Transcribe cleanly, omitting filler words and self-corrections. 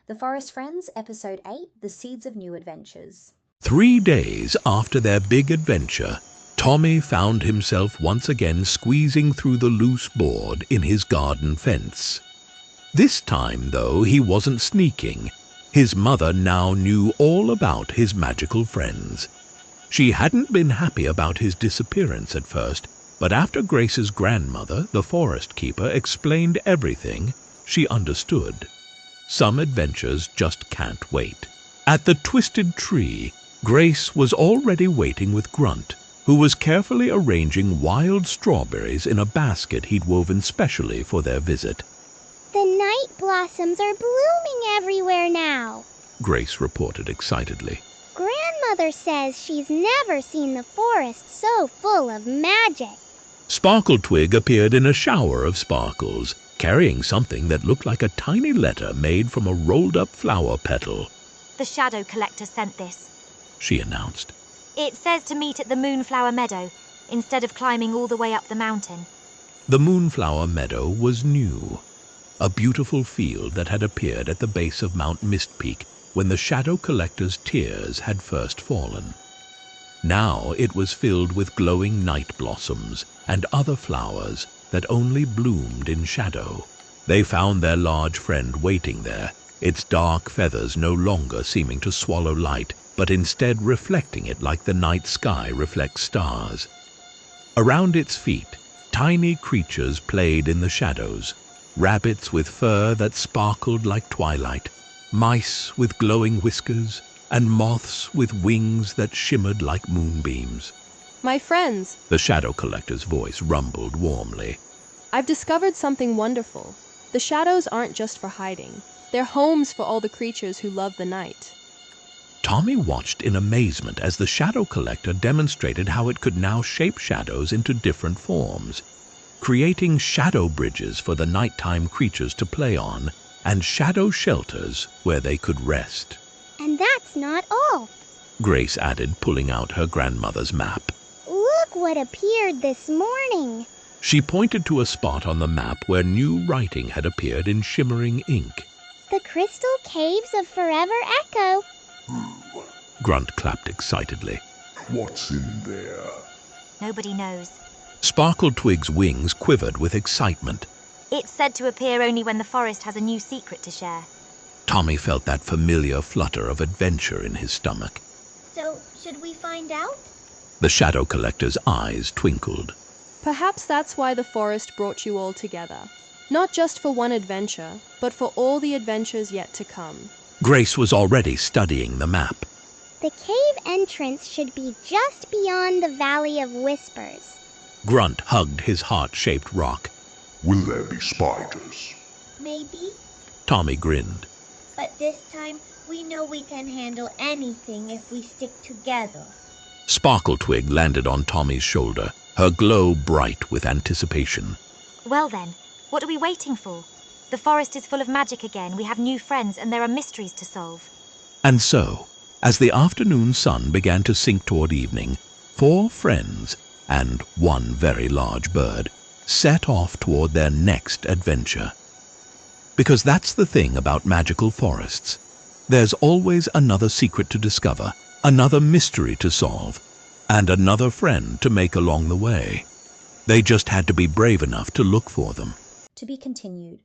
The Forest Friends, Episode 8, The Seeds of New Adventures. 3 days after their big adventure, Tommy found himself once again squeezing through the loose board in his garden fence. This time, though, he wasn't sneaking. His mother now knew all about his magical friends. She hadn't been happy about his disappearance at first, but after Grace's grandmother, the forest keeper, explained everything, she understood. Some adventures just can't wait. At the Twisted Tree, Grace was already waiting with Grunt, who was carefully arranging wild strawberries in a basket he'd woven specially for their visit. The night blossoms are blooming everywhere now, Grace reported excitedly. Grandmother says she's never seen the forest so full of magic. Sparkletwig appeared in a shower of sparkles, carrying something that looked like a tiny letter made from a rolled-up flower petal. The Shadow Collector sent this, she announced. It says to meet at the Moonflower Meadow, instead of climbing all the way up the mountain. The Moonflower Meadow was new, a beautiful field that had appeared at the base of Mount Mistpeak when the Shadow Collector's tears had first fallen. Now it was filled with glowing night blossoms and other flowers that only bloomed in shadow. They found their large friend waiting there, its dark feathers no longer seeming to swallow light, but instead reflecting it like the night sky reflects stars. Around its feet, tiny creatures played in the shadows, rabbits with fur that sparkled like twilight, mice with glowing whiskers, and moths with wings that shimmered like moonbeams. My friends, The Shadow Collector's voice rumbled warmly. I've discovered something wonderful. The shadows aren't just for hiding. They're homes for all the creatures who love the night. Tommy watched in amazement as the Shadow Collector demonstrated how it could now shape shadows into different forms, creating shadow bridges for the nighttime creatures to play on, and shadow shelters where they could rest. And that's not all. Grace added, pulling out her grandmother's map. Look what appeared this morning. She pointed to a spot on the map where new writing had appeared in shimmering ink. The crystal caves of Forever Echo. Grunt clapped excitedly. What's in there? Nobody knows. Sparkletwig's wings quivered with excitement. It's said to appear only when the forest has a new secret to share. Tommy felt that familiar flutter of adventure in his stomach. So, should we find out? The Shadow Collector's eyes twinkled. Perhaps that's why the forest brought you all together. Not just for one adventure, but for all the adventures yet to come. Grace was already studying the map. The cave entrance should be just beyond the Valley of Whispers. Grunt hugged his heart-shaped rock. Will there be spiders? Maybe, Tommy grinned. but this time we know we can handle anything if we stick together. Sparkletwig landed on Tommy's shoulder, her glow bright with anticipation. Well then, what are we waiting for? The forest is full of magic again, we have new friends, and there are mysteries to solve. And so, as the afternoon sun began to sink toward evening, 4 friends, and 1 very large bird, set off toward their next adventure. Because that's the thing about magical forests. There's always another secret to discover, another mystery to solve, and another friend to make along the way. They just had to be brave enough to look for them. To be continued.